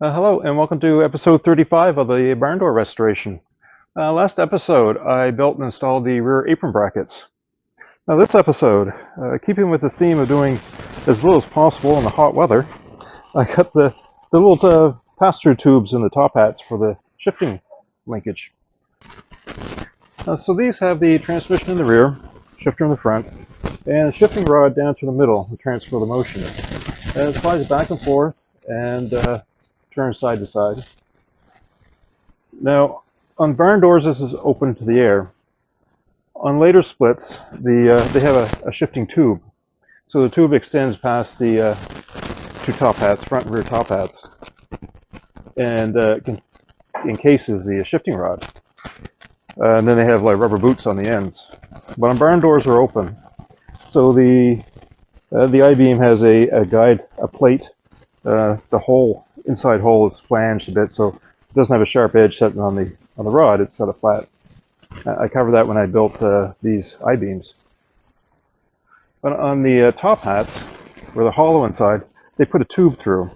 Hello and welcome to episode 35 of the barn door restoration. Last episode I built and installed the rear apron brackets. Now this episode, keeping with the theme of doing as little as possible in the hot weather, I cut the little pass-through tubes in the top hats for the shifting linkage. So these have the transmission in the rear, shifter in the front, and a shifting rod down to the middle to transfer the motion. And it slides back and forth and turns side to side. Now, on barn doors, this is open to the air. On later splits, they have a shifting tube. So the tube extends past the two top hats, front and rear top hats, and encases the shifting rod. And then they have like rubber boots on the ends. But on barn doors are open. So the I-beam has a guide, a plate. The hole, inside hole is flanged a bit, so it doesn't have a sharp edge set on the rod. It's set of flat. I covered that when I built these I-beams. But on the top hats, where they're hollow inside, they put a tube through.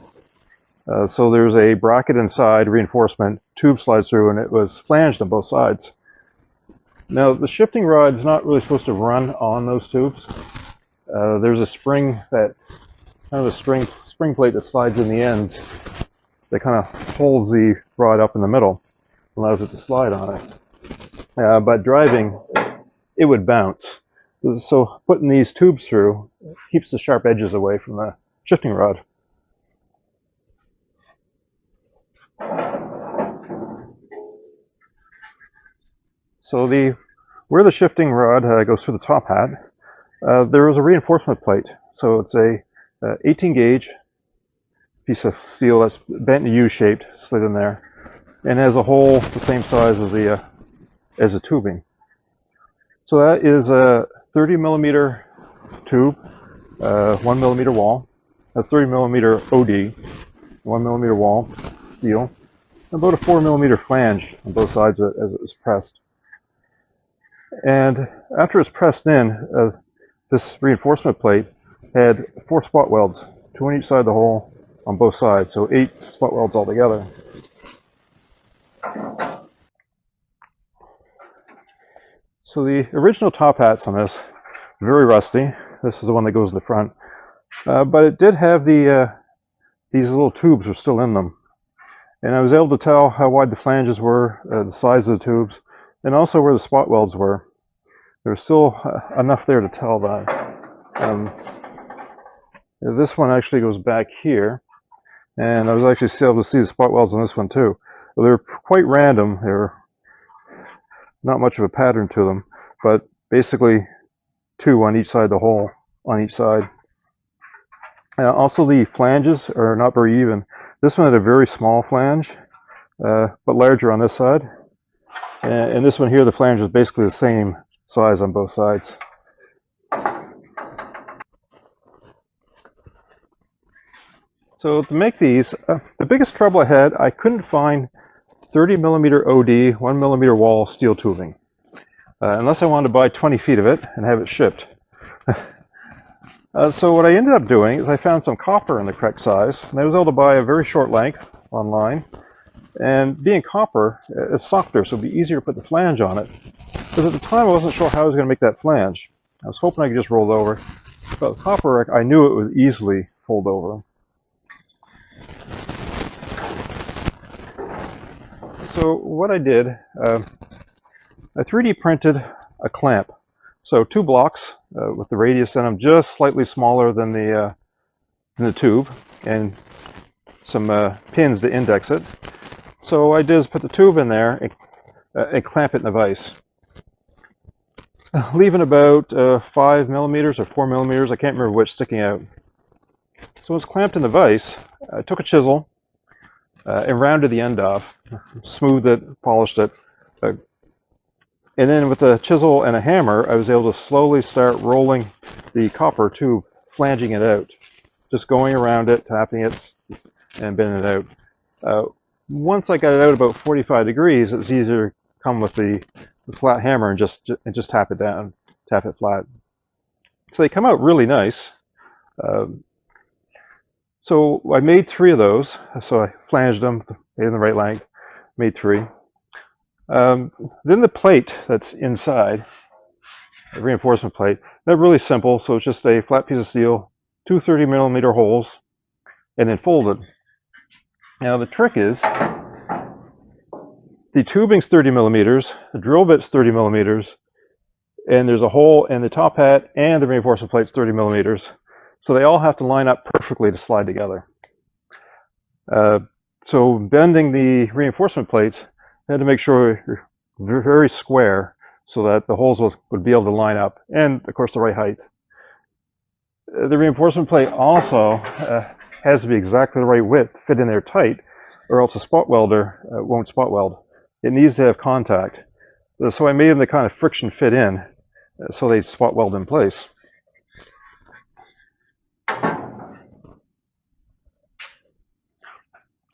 So there's a bracket inside, reinforcement, tube slides through, and it was flanged on both sides. Now, the shifting rod's not really supposed to run on those tubes. There's a spring that, kind of a spring plate that slides in the ends that kind of holds the rod up in the middle, allows it to slide on it. But driving, it would bounce. So putting these tubes through keeps the sharp edges away from the shifting rod. So where the shifting rod goes through the top hat, there is a reinforcement plate. So it's a 18 gauge piece of steel that's bent and U-shaped, slid in there, and has a hole the same size as the tubing. So that is a 30 millimeter tube, 1 millimeter wall. That's 30 millimeter OD, 1 millimeter wall, steel, and about a 4 millimeter flange on both sides of it as it was pressed. And after it's pressed in, this reinforcement plate had 4 spot welds, 2 on each side of the hole on both sides, so 8 spot welds altogether. So the original top hats on this, very rusty. This is the one that goes in the front, but it did have these little tubes were still in them, and I was able to tell how wide the flanges were, the size of the tubes, and also where the spot welds were. There was still enough there to tell that. This one actually goes back here, and I was actually able to see the spot welds on this one too. Well, they're quite random. They're not much of a pattern to them, but basically 2 on each side of the hole, on each side. Also, the flanges are not very even. This one had a very small flange, but larger on this side. And this one here, the flange is basically the same size on both sides. So to make these, the biggest trouble I had, I couldn't find 30 millimeter OD, 1 millimeter wall steel tubing, unless I wanted to buy 20 feet of it and have it shipped. So what I ended up doing is I found some copper in the correct size, and I was able to buy a very short length online. And being copper, it's softer, so it'd be easier to put the flange on it. Because at the time I wasn't sure how I was going to make that flange. I was hoping I could just roll it over. But with copper, I knew it would easily fold over. So what I did, I 3D printed a clamp. So 2 blocks with the radius in them just slightly smaller than the tube, and some pins to index it. So what I did is put the tube in there and clamp it in the vise, leaving about 5 millimeters or 4 millimeters, I can't remember which, sticking out. So it's clamped in the vise. I took a chisel and rounded the end off, smoothed it, polished it, and then with a chisel and a hammer, I was able to slowly start rolling the copper tube, flanging it out, just going around it, tapping it, and bending it out. Once I got it out about 45 degrees, it was easier to come with the flat hammer and just tap it down, tap it flat. So they come out really nice. So I made 3 of those. So I flanged them, made them the right length, made 3. Then the plate that's inside, the reinforcement plate, they're really simple. So it's just a flat piece of steel, 2 30mm holes, and then folded. Now the trick is, the tubing's 30mm, the drill bit's 30mm, and there's a hole in the top hat and the reinforcement plate's 30mm. So they all have to line up perfectly to slide together. So bending the reinforcement plates, I had to make sure they're very square so that the holes would be able to line up, and of course the right height. The reinforcement plate also has to be exactly the right width, fit in there tight, or else a spot welder won't spot weld. It needs to have contact. So I made them the kind of friction fit in so they spot weld in place.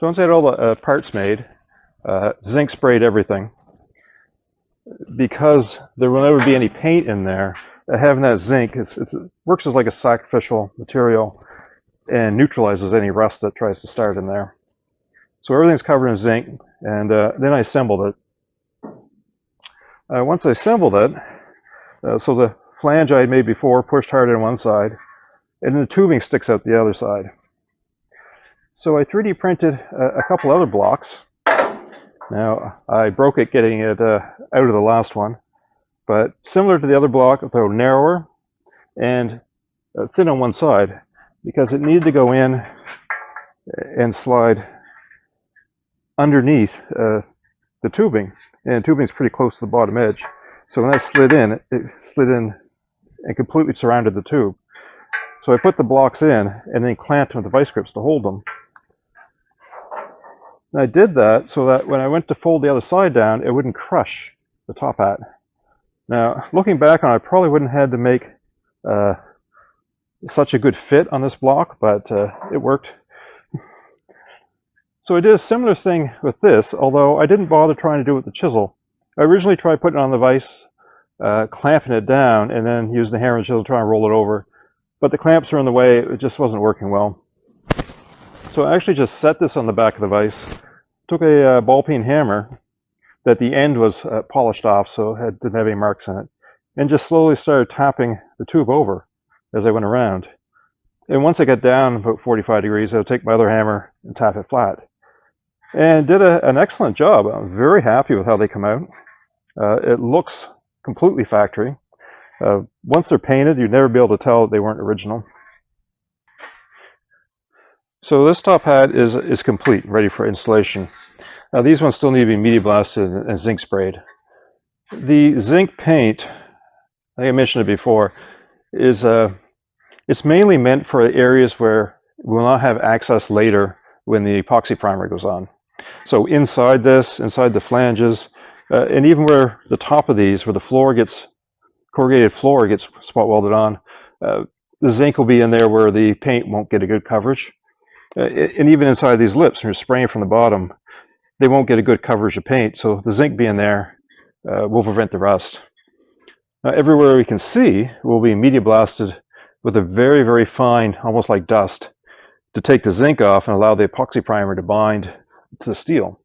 So once I had all the parts made, zinc sprayed everything. Because there will never be any paint in there, having that zinc it works as like a sacrificial material and neutralizes any rust that tries to start in there. So everything's covered in zinc, and then I assembled it. Once I assembled it, so the flange I had made before pushed hard on one side, and then the tubing sticks out the other side. So I 3D printed a couple other blocks. Now, I broke it getting it out of the last one, but similar to the other block, though narrower and thin on one side, because it needed to go in and slide underneath the tubing, and the tubing is pretty close to the bottom edge. So when I slid in, it slid in and completely surrounded the tube. So I put the blocks in and then clamped them with the vice grips to hold them. And I did that so that when I went to fold the other side down, it wouldn't crush the top hat. Now, looking back on it, I probably wouldn't have had to make such a good fit on this block, but it worked. So I did a similar thing with this, although I didn't bother trying to do it with the chisel. I originally tried putting it on the vise, clamping it down, and then using the hammer and chisel to try and roll it over. But the clamps are in the way, it just wasn't working well. So I actually just set this on the back of the vise, took a ball peen hammer that the end was polished off so it didn't have any marks in it, and just slowly started tapping the tube over as I went around. And once I got down about 45 degrees, I would take my other hammer and tap it flat. And did an excellent job. I'm very happy with how they come out. It looks completely factory. Once they're painted, you'd never be able to tell they weren't original. So this top hat is complete, ready for installation. Now these ones still need to be media blasted and zinc sprayed. The zinc paint, I think I mentioned it before, is it's mainly meant for areas where we will not have access later when the epoxy primer goes on. So inside this, inside the flanges, and even where the top of these, where the floor gets, corrugated floor gets spot welded on, the zinc will be in there where the paint won't get a good coverage. And even inside these lips, when you're spraying from the bottom, they won't get a good coverage of paint. So the zinc being there will prevent the rust. Everywhere we can see will be media blasted with a very, very fine, almost like dust, to take the zinc off and allow the epoxy primer to bind to the steel.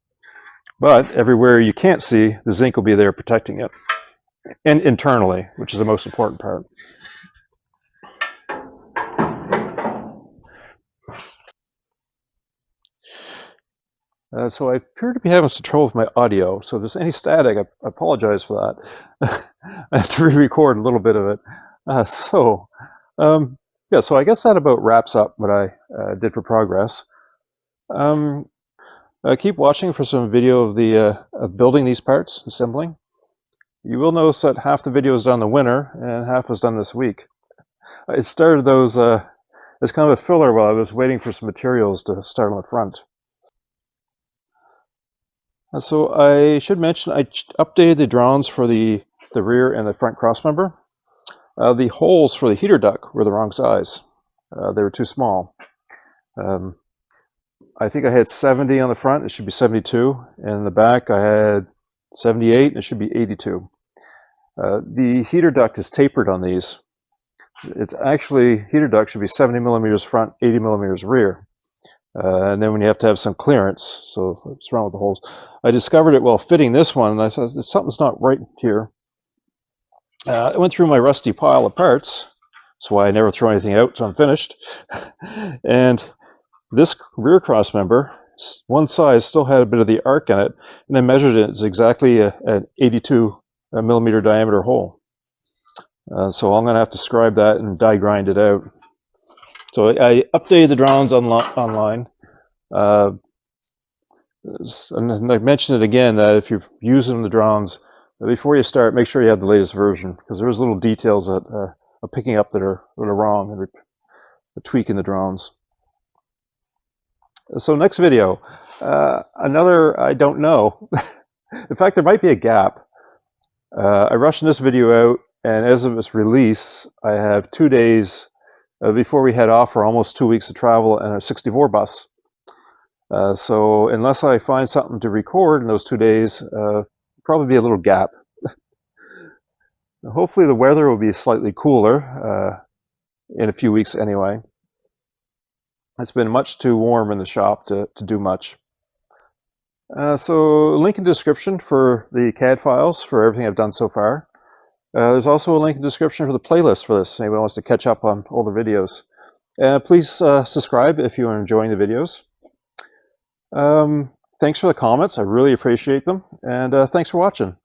But everywhere you can't see, the zinc will be there protecting it, and internally, which is the most important part. So I appear to be having some trouble with my audio, so if there's any static, I apologize for that. I have to re-record a little bit of it. Yeah, so I guess that about wraps up what I did for progress. Keep watching for some video of building these parts, assembling. You will notice that half the video is done in the winter and half was done this week. I started those as kind of a filler while I was waiting for some materials to start on the front. So I should mention I updated the drawings for the rear and the front crossmember. The holes for the heater duct were the wrong size. They were too small. I think I had 70 on the front, it should be 72. And in the back I had 78, and it should be 82. The heater duct is tapered on these. It's actually, heater duct should be 70 millimeters front, 80 millimeters rear. And then when you have to have some clearance, so what's wrong with the holes? I discovered it while fitting this one, and I said, something's not right here. I went through my rusty pile of parts. That's why I never throw anything out until I'm finished. And this rear cross member, one side still had a bit of the arc in it, and I measured it. It's exactly an 82 millimeter diameter hole. So I'm going to have to scribe that and die grind it out. So I updated the drawings online. And I mentioned it again that if you're using the drawings, before you start, make sure you have the latest version, because there's little details that are picking up that are wrong and tweaking the drawings. So next video, another I don't know. In fact, there might be a gap. I rushed this video out, and as of its release, I have 2 days before we head off for almost 2 weeks of travel and a 64 bus. So unless I find something to record in those 2 days, probably be a little gap. Hopefully the weather will be slightly cooler in a few weeks anyway. It's been much too warm in the shop to do much. So link in the description for the CAD files for everything I've done so far. There's also a link in the description for the playlist for this, if anyone wants to catch up on all the videos. Please subscribe if you are enjoying the videos. Thanks for the comments, I really appreciate them, and thanks for watching.